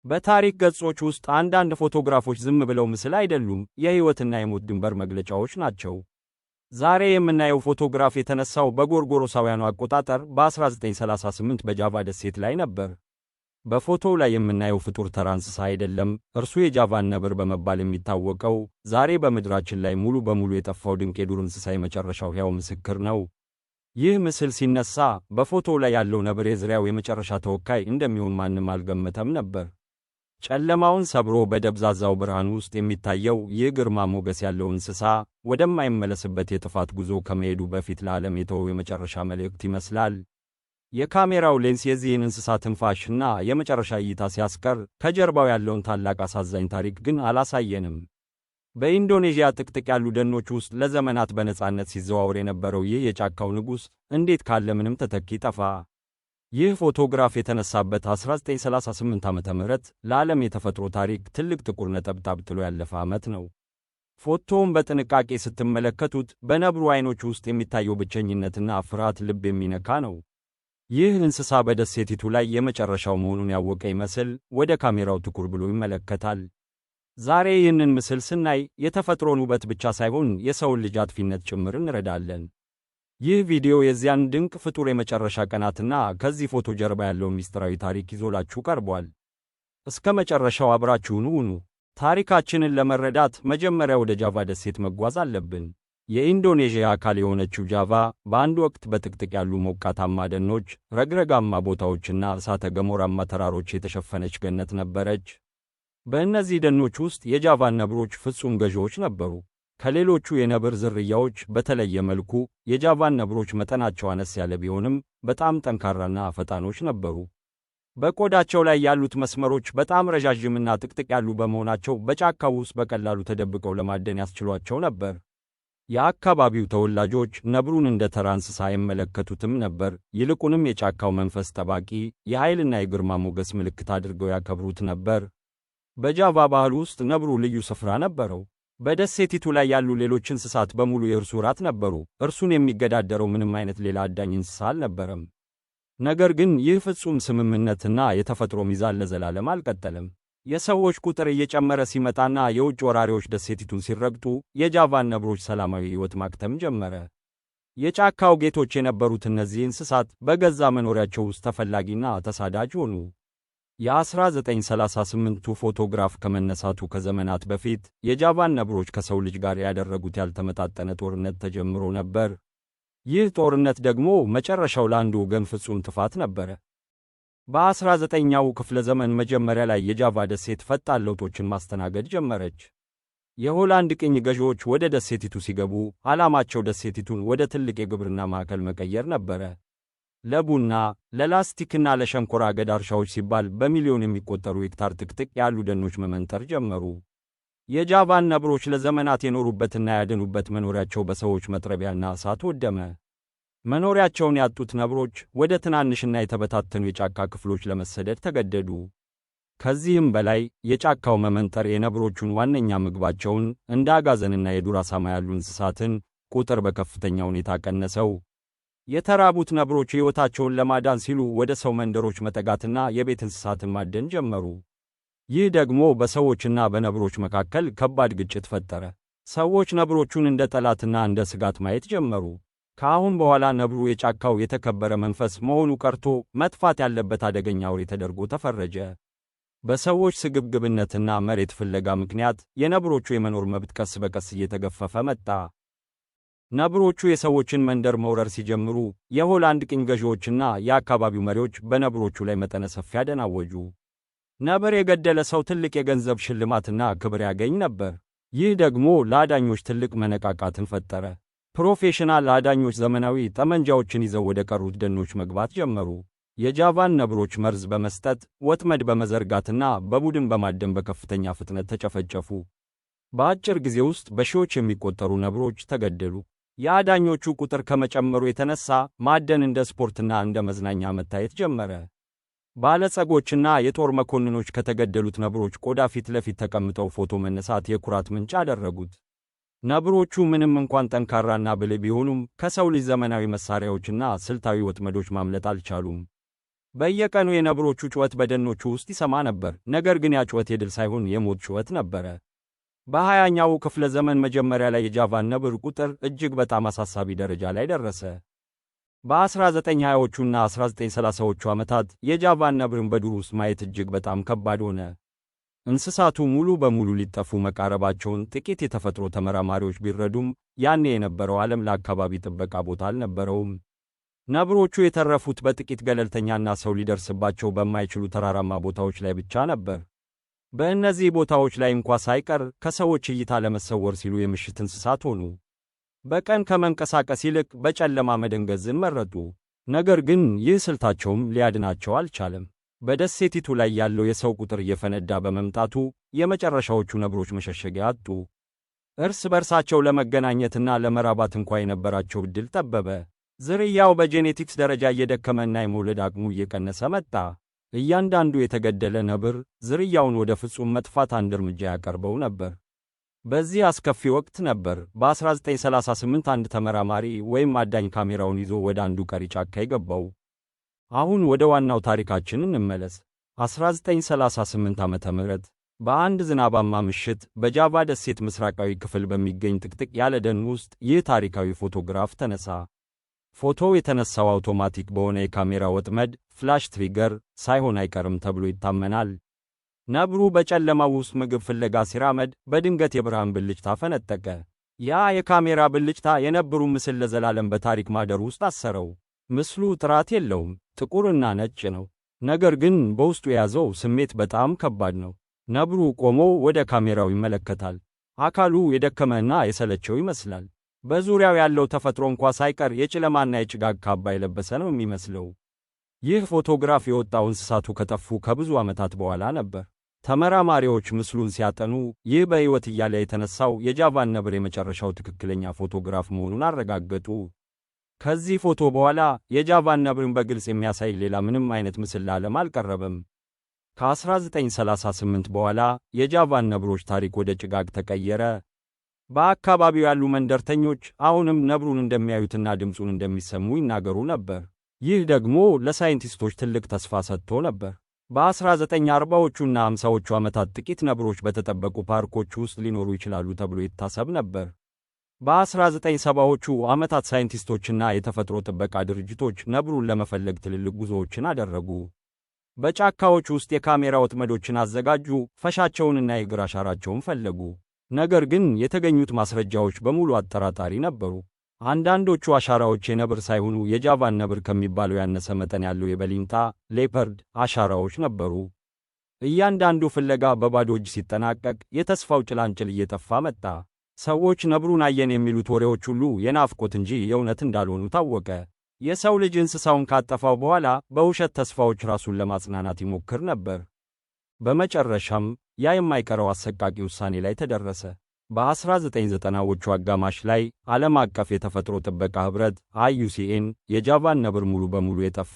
በታሪክ ገጾች ውስጥ አንዳንድ ፎቶግራፎች ዝም ብለው ምስል አይደሉም፣ የሕይወትና የሞት ድንበር መግለጫዎች ናቸው። ዛሬ የምናየው ፎቶግራፍ የተነሳው በጎርጎሮሳውያኑ አቆጣጠር በ1938 በጃቫ ደሴት ላይ ነበር። በፎቶው ላይ የምናየው ፍጡር ተራ እንስሳ አይደለም፣ እርሱ የጃቫን ነብር በመባል የሚታወቀው ዛሬ በምድራችን ላይ ሙሉ በሙሉ የጠፋው ድንቅ የዱር እንስሳ የመጨረሻው ሕያው ምስክር ነው። ይህ ምስል ሲነሳ በፎቶው ላይ ያለው ነብር የዝርያው የመጨረሻ ተወካይ እንደሚሆን ማንም አልገመተም ነበር። ጨለማውን ሰብሮ በደብዛዛው ብርሃን ውስጥ የሚታየው ይህ ግርማ ሞገስ ያለው እንስሳ ወደማይመለስበት የጥፋት ጉዞ ከመሄዱ በፊት ለዓለም የተወው የመጨረሻ መልእክት ይመስላል። የካሜራው ሌንስ የዚህን እንስሳ ትንፋሽና የመጨረሻ እይታ ሲያስቀር፣ ከጀርባው ያለውን ታላቅ አሳዛኝ ታሪክ ግን አላሳየንም። በኢንዶኔዥያ ጥቅጥቅ ያሉ ደኖች ውስጥ ለዘመናት በነጻነት ሲዘዋወር የነበረው ይህ የጫካው ንጉሥ እንዴት ካለ ምንም ተተኪ ጠፋ? ይህ ፎቶግራፍ የተነሳበት 1938 ዓ.ም ለዓለም የተፈጥሮ ታሪክ ትልቅ ጥቁር ነጠብጣብ ጥሎ ያለፈ ዓመት ነው። ፎቶውን በጥንቃቄ ስትመለከቱት በነብሩ ዓይኖች ውስጥ የሚታየው ብቸኝነትና ፍርሃት ልብ የሚነካ ነው። ይህ እንስሳ በደሴቲቱ ላይ የመጨረሻው መሆኑን ያወቀ ይመስል ወደ ካሜራው ትኩር ብሎ ይመለከታል። ዛሬ ይህንን ምስል ስናይ የተፈጥሮን ውበት ብቻ ሳይሆን የሰውን ልጅ አጥፊነት ጭምር እንረዳለን። ይህ ቪዲዮ የዚያን ድንቅ ፍጡር የመጨረሻ ቀናትና ከዚህ ፎቶ ጀርባ ያለውን ምስጢራዊ ታሪክ ይዞላችሁ ቀርቧል። እስከ መጨረሻው አብራችሁን ሁኑ። ታሪካችንን ለመረዳት መጀመሪያ ወደ ጃቫ ደሴት መጓዝ አለብን። የኢንዶኔዥያ አካል የሆነችው ጃቫ በአንድ ወቅት በጥቅጥቅ ያሉ ሞቃታማ ደኖች፣ ረግረጋማ ቦታዎችና እሳተ ገሞራማ ተራሮች የተሸፈነች ገነት ነበረች። በእነዚህ ደኖች ውስጥ የጃቫን ነብሮች ፍጹም ገዢዎች ነበሩ። ከሌሎቹ የነብር ዝርያዎች በተለየ መልኩ የጃቫን ነብሮች መጠናቸው አነስ ያለ ቢሆንም በጣም ጠንካራና ፈጣኖች ነበሩ። በቆዳቸው ላይ ያሉት መስመሮች በጣም ረዣዥምና ጥቅጥቅ ያሉ በመሆናቸው በጫካው ውስጥ በቀላሉ ተደብቀው ለማደን ያስችሏቸው ነበር። የአካባቢው ተወላጆች ነብሩን እንደ ተራ እንስሳ አይመለከቱትም ነበር። ይልቁንም የጫካው መንፈስ ጠባቂ፣ የኃይልና የግርማ ሞገስ ምልክት አድርገው ያከብሩት ነበር። በጃቫ ባህል ውስጥ ነብሩ ልዩ ስፍራ ነበረው። በደሴቲቱ ላይ ያሉ ሌሎች እንስሳት በሙሉ የእርሱ ራት ነበሩ። እርሱን የሚገዳደረው ምንም አይነት ሌላ አዳኝ እንስሳ አልነበረም። ነገር ግን ይህ ፍጹም ስምምነትና የተፈጥሮ ሚዛን ለዘላለም አልቀጠለም። የሰዎች ቁጥር እየጨመረ ሲመጣና የውጭ ወራሪዎች ደሴቲቱን ሲረግጡ የጃቫን ነብሮች ሰላማዊ ሕይወት ማክተም ጀመረ። የጫካው ጌቶች የነበሩት እነዚህ እንስሳት በገዛ መኖሪያቸው ውስጥ ተፈላጊና ተሳዳጅ ሆኑ። የ1938ቱ ፎቶግራፍ ከመነሳቱ ከዘመናት በፊት የጃቫን ነብሮች ከሰው ልጅ ጋር ያደረጉት ያልተመጣጠነ ጦርነት ተጀምሮ ነበር። ይህ ጦርነት ደግሞ መጨረሻው ለአንዱ ወገን ፍጹም ጥፋት ነበረ። በ19ኛው ክፍለ ዘመን መጀመሪያ ላይ የጃቫ ደሴት ፈጣን ለውጦችን ማስተናገድ ጀመረች። የሆላንድ ቅኝ ገዢዎች ወደ ደሴቲቱ ሲገቡ ዓላማቸው ደሴቲቱን ወደ ትልቅ የግብርና ማዕከል መቀየር ነበረ። ለቡና፣ ለላስቲክና ለሸንኮራ አገዳ እርሻዎች ሲባል በሚሊዮን የሚቆጠሩ ሄክታር ጥቅጥቅ ያሉ ደኖች መመንጠር ጀመሩ። የጃቫን ነብሮች ለዘመናት የኖሩበትና ያደኑበት መኖሪያቸው በሰዎች መጥረቢያና እሳት ወደመ። መኖሪያቸውን ያጡት ነብሮች ወደ ትናንሽና የተበታተኑ የጫካ ክፍሎች ለመሰደድ ተገደዱ። ከዚህም በላይ የጫካው መመንጠር የነብሮቹን ዋነኛ ምግባቸውን እንደ አጋዘንና የዱር አሳማ ያሉ እንስሳትን ቁጥር በከፍተኛ ሁኔታ ቀነሰው። የተራቡት ነብሮች ሕይወታቸውን ለማዳን ሲሉ ወደ ሰው መንደሮች መጠጋትና የቤት እንስሳትን ማደን ጀመሩ። ይህ ደግሞ በሰዎችና በነብሮች መካከል ከባድ ግጭት ፈጠረ። ሰዎች ነብሮቹን እንደ ጠላትና እንደ ስጋት ማየት ጀመሩ። ከአሁን በኋላ ነብሩ የጫካው የተከበረ መንፈስ መሆኑ ቀርቶ መጥፋት ያለበት አደገኛ አውሬ ተደርጎ ተፈረጀ። በሰዎች ስግብግብነትና መሬት ፍለጋ ምክንያት የነብሮቹ የመኖር መብት ቀስ በቀስ እየተገፈፈ መጣ። ነብሮቹ የሰዎችን መንደር መውረር ሲጀምሩ የሆላንድ ቅኝ ገዢዎችና የአካባቢው መሪዎች በነብሮቹ ላይ መጠነ ሰፊ አደን አወጁ። ነብር የገደለ ሰው ትልቅ የገንዘብ ሽልማትና ክብር ያገኝ ነበር። ይህ ደግሞ ለአዳኞች ትልቅ መነቃቃትን ፈጠረ። ፕሮፌሽናል አዳኞች ዘመናዊ ጠመንጃዎችን ይዘው ወደ ቀሩት ደኖች መግባት ጀመሩ። የጃቫን ነብሮች መርዝ በመስጠት ወጥመድ በመዘርጋትና በቡድን በማደን በከፍተኛ ፍጥነት ተጨፈጨፉ። በአጭር ጊዜ ውስጥ በሺዎች የሚቆጠሩ ነብሮች ተገደሉ። የአዳኞቹ ቁጥር ከመጨመሩ የተነሳ ማደን እንደ ስፖርትና እንደ መዝናኛ መታየት ጀመረ። ባለጸጎችና የጦር መኮንኖች ከተገደሉት ነብሮች ቆዳ ፊት ለፊት ተቀምጠው ፎቶ መነሳት የኩራት ምንጭ አደረጉት። ነብሮቹ ምንም እንኳን ጠንካራና ብልህ ቢሆኑም ከሰው ልጅ ዘመናዊ መሳሪያዎችና ስልታዊ ወጥመዶች ማምለጥ አልቻሉም። በየቀኑ የነብሮቹ ጩኸት በደኖቹ ውስጥ ይሰማ ነበር። ነገር ግን ያ ጩኸት የድል ሳይሆን የሞት ጩኸት ነበረ። በ20ኛው ክፍለ ዘመን መጀመሪያ ላይ የጃቫን ነብር ቁጥር እጅግ በጣም አሳሳቢ ደረጃ ላይ ደረሰ። በ1920ዎቹና 1930ዎቹ ዓመታት የጃቫን ነብርን በዱር ውስጥ ማየት እጅግ በጣም ከባድ ሆነ። እንስሳቱ ሙሉ በሙሉ ሊጠፉ መቃረባቸውን ጥቂት የተፈጥሮ ተመራማሪዎች ቢረዱም ያኔ የነበረው ዓለም ለአካባቢ ጥበቃ ቦታ አልነበረውም። ነብሮቹ የተረፉት በጥቂት ገለልተኛና ሰው ሊደርስባቸው በማይችሉ ተራራማ ቦታዎች ላይ ብቻ ነበር። በእነዚህ ቦታዎች ላይ እንኳ ሳይቀር ከሰዎች እይታ ለመሰወር ሲሉ የምሽት እንስሳት ሆኑ። በቀን ከመንቀሳቀስ ይልቅ በጨለማ መደንገዝን መረጡ። ነገር ግን ይህ ስልታቸውም ሊያድናቸው አልቻለም። በደሴቲቱ ላይ ያለው የሰው ቁጥር እየፈነዳ በመምጣቱ የመጨረሻዎቹ ነብሮች መሸሸጊያ አጡ። እርስ በርሳቸው ለመገናኘትና ለመራባት እንኳ የነበራቸው ዕድል ጠበበ። ዝርያው በጄኔቲክስ ደረጃ እየደከመና የመውለድ አቅሙ እየቀነሰ መጣ። እያንዳንዱ የተገደለ ነብር ዝርያውን ወደ ፍጹም መጥፋት አንድ እርምጃ ያቀርበው ነበር። በዚህ አስከፊ ወቅት ነበር በ1938 አንድ ተመራማሪ ወይም አዳኝ ካሜራውን ይዞ ወደ አንዱ ቀሪ ጫካ የገባው። አሁን ወደ ዋናው ታሪካችን እንመለስ። 1938 ዓመተ ምህረት በአንድ ዝናባማ ምሽት በጃቫ ደሴት ምስራቃዊ ክፍል በሚገኝ ጥቅጥቅ ያለ ደን ውስጥ ይህ ታሪካዊ ፎቶግራፍ ተነሳ። ፎቶው የተነሳው አውቶማቲክ በሆነ የካሜራ ወጥመድ ፍላሽ ትሪገር ሳይሆን አይቀርም ተብሎ ይታመናል። ነብሩ በጨለማው ውስጥ ምግብ ፍለጋ ሲራመድ በድንገት የብርሃን ብልጭታ ፈነጠቀ። ያ የካሜራ ብልጭታ የነብሩን ምስል ለዘላለም በታሪክ ማህደር ውስጥ አሰረው። ምስሉ ጥራት የለውም፣ ጥቁርና ነጭ ነው። ነገር ግን በውስጡ የያዘው ስሜት በጣም ከባድ ነው። ነብሩ ቆሞ ወደ ካሜራው ይመለከታል። አካሉ የደከመና የሰለቸው ይመስላል። በዙሪያው ያለው ተፈጥሮ እንኳ ሳይቀር የጨለማና የጭጋግ ካባ የለበሰ ነው የሚመስለው። ይህ ፎቶግራፍ የወጣው እንስሳቱ ከጠፉ ከብዙ ዓመታት በኋላ ነበር። ተመራማሪዎች ምስሉን ሲያጠኑ ይህ በሕይወት እያለ የተነሳው የጃቫን ነብር የመጨረሻው ትክክለኛ ፎቶግራፍ መሆኑን አረጋገጡ። ከዚህ ፎቶ በኋላ የጃቫን ነብርን በግልጽ የሚያሳይ ሌላ ምንም አይነት ምስል ለዓለም አልቀረበም። ከ1938 በኋላ የጃቫን ነብሮች ታሪክ ወደ ጭጋግ ተቀየረ። በአካባቢው ያሉ መንደርተኞች አሁንም ነብሩን እንደሚያዩትና ድምፁን እንደሚሰሙ ይናገሩ ነበር። ይህ ደግሞ ለሳይንቲስቶች ትልቅ ተስፋ ሰጥቶ ነበር። በ1940ዎቹና 50ዎቹ ዓመታት ጥቂት ነብሮች በተጠበቁ ፓርኮች ውስጥ ሊኖሩ ይችላሉ ተብሎ ይታሰብ ነበር። በ1970ዎቹ ዓመታት ሳይንቲስቶችና የተፈጥሮ ጥበቃ ድርጅቶች ነብሩን ለመፈለግ ትልልቅ ጉዞዎችን አደረጉ። በጫካዎች ውስጥ የካሜራ ወጥመዶችን አዘጋጁ፣ ፈሻቸውንና የእግር አሻራቸውን ፈለጉ። ነገር ግን የተገኙት ማስረጃዎች በሙሉ አጠራጣሪ ነበሩ። አንዳንዶቹ አሻራዎች የነብር ሳይሆኑ የጃቫን ነብር ከሚባለው ያነሰ መጠን ያለው የበሊንታ ሌፐርድ አሻራዎች ነበሩ። እያንዳንዱ ፍለጋ በባዶ እጅ ሲጠናቀቅ የተስፋው ጭላንጭል እየጠፋ መጣ። ሰዎች ነብሩን አየን የሚሉት ወሬዎች ሁሉ የናፍቆት እንጂ የእውነት እንዳልሆኑ ታወቀ። የሰው ልጅ እንስሳውን ካጠፋው በኋላ በውሸት ተስፋዎች ራሱን ለማጽናናት ይሞክር ነበር። በመጨረሻም ያ የማይቀረው አሰቃቂ ውሳኔ ላይ ተደረሰ። በ1990ዎቹ አጋማሽ ላይ ዓለም አቀፍ የተፈጥሮ ጥበቃ ኅብረት IUCN የጃቫን ነብር ሙሉ በሙሉ የጠፋ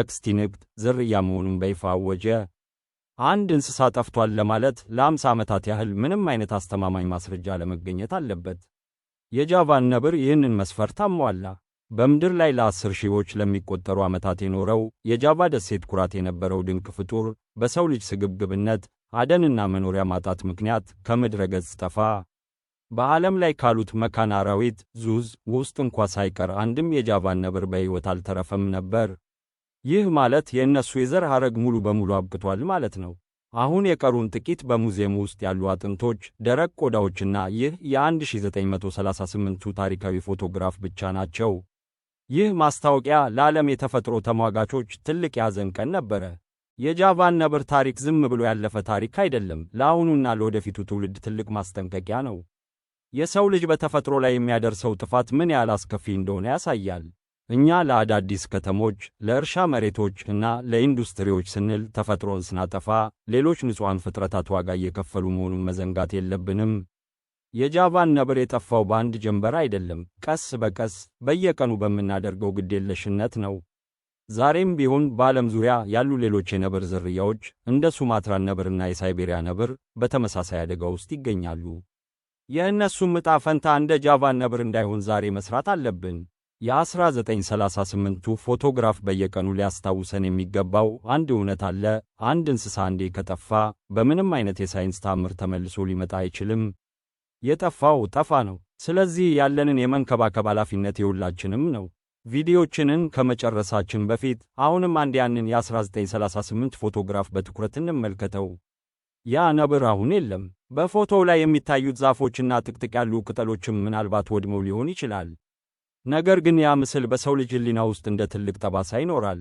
ኤክስቲንክት ዝርያ መሆኑን በይፋ አወጀ። አንድ እንስሳ ጠፍቷል ለማለት ለ50 ዓመታት ያህል ምንም አይነት አስተማማኝ ማስረጃ ለመገኘት አለበት። የጃቫን ነብር ይህንን መስፈርት አሟላ። በምድር ላይ ለ10 ሺዎች ለሚቆጠሩ ዓመታት የኖረው የጃቫ ደሴት ኩራት የነበረው ድንቅ ፍጡር በሰው ልጅ ስግብግብነት አደንና መኖሪያ ማጣት ምክንያት ከምድረ ገጽ ጠፋ። በዓለም ላይ ካሉት መካነ አራዊት ዙዝ ውስጥ እንኳ ሳይቀር አንድም የጃቫን ነብር በሕይወት አልተረፈም ነበር። ይህ ማለት የእነሱ የዘር ሐረግ ሙሉ በሙሉ አብቅቷል ማለት ነው። አሁን የቀሩን ጥቂት በሙዚየም ውስጥ ያሉ አጥንቶች፣ ደረቅ ቆዳዎችና ይህ የ1938ቱ ታሪካዊ ፎቶግራፍ ብቻ ናቸው። ይህ ማስታወቂያ ለዓለም የተፈጥሮ ተሟጋቾች ትልቅ የሐዘን ቀን ነበረ። የጃቫን ነብር ታሪክ ዝም ብሎ ያለፈ ታሪክ አይደለም፣ ለአሁኑና ለወደፊቱ ትውልድ ትልቅ ማስጠንቀቂያ ነው። የሰው ልጅ በተፈጥሮ ላይ የሚያደርሰው ጥፋት ምን ያህል አስከፊ እንደሆነ ያሳያል። እኛ ለአዳዲስ ከተሞች፣ ለእርሻ መሬቶች እና ለኢንዱስትሪዎች ስንል ተፈጥሮን ስናጠፋ ሌሎች ንጹሐን ፍጥረታት ዋጋ እየከፈሉ መሆኑን መዘንጋት የለብንም። የጃቫን ነብር የጠፋው በአንድ ጀንበር አይደለም፣ ቀስ በቀስ በየቀኑ በምናደርገው ግዴለሽነት ነው። ዛሬም ቢሆን በዓለም ዙሪያ ያሉ ሌሎች የነብር ዝርያዎች እንደ ሱማትራን ነብርና የሳይቤሪያ ነብር በተመሳሳይ አደጋ ውስጥ ይገኛሉ። የእነሱም ዕጣ ፈንታ እንደ ጃቫን ነብር እንዳይሆን ዛሬ መስራት አለብን። የ1938ቱ ፎቶግራፍ በየቀኑ ሊያስታውሰን የሚገባው አንድ እውነት አለ። አንድ እንስሳ አንዴ ከጠፋ በምንም አይነት የሳይንስ ታምር ተመልሶ ሊመጣ አይችልም። የጠፋው ጠፋ ነው። ስለዚህ ያለንን የመንከባከብ ኃላፊነት የሁላችንም ነው። ቪዲዮችንን ከመጨረሳችን በፊት አሁንም አንድ ያንን የ1938 ፎቶግራፍ በትኩረት እንመልከተው። ያ ነብር አሁን የለም። በፎቶው ላይ የሚታዩት ዛፎችና ጥቅጥቅ ያሉ ቅጠሎችም ምናልባት ወድመው ሊሆን ይችላል። ነገር ግን ያ ምስል በሰው ልጅ ሕሊና ውስጥ እንደ ትልቅ ጠባሳ ይኖራል።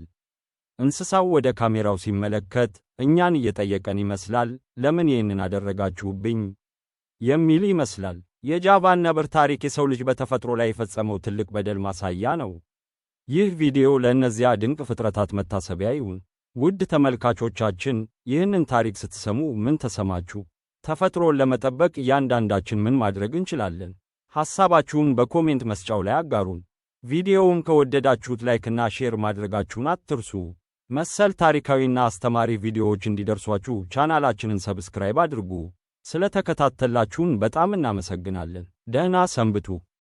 እንስሳው ወደ ካሜራው ሲመለከት እኛን እየጠየቀን ይመስላል። ለምን ይህንን አደረጋችሁብኝ? የሚል ይመስላል። የጃቫን ነብር ታሪክ የሰው ልጅ በተፈጥሮ ላይ የፈጸመው ትልቅ በደል ማሳያ ነው። ይህ ቪዲዮ ለእነዚያ ድንቅ ፍጥረታት መታሰቢያ ይሁን። ውድ ተመልካቾቻችን፣ ይህንን ታሪክ ስትሰሙ ምን ተሰማችሁ? ተፈጥሮን ለመጠበቅ እያንዳንዳችን ምን ማድረግ እንችላለን? ሐሳባችሁን በኮሜንት መስጫው ላይ አጋሩን። ቪዲዮውን ከወደዳችሁት ላይክና ሼር ማድረጋችሁን አትርሱ። መሰል ታሪካዊና አስተማሪ ቪዲዮዎች እንዲደርሷችሁ ቻናላችንን ሰብስክራይብ አድርጉ። ስለተከታተላችሁን በጣም እናመሰግናለን። ደህና ሰንብቱ።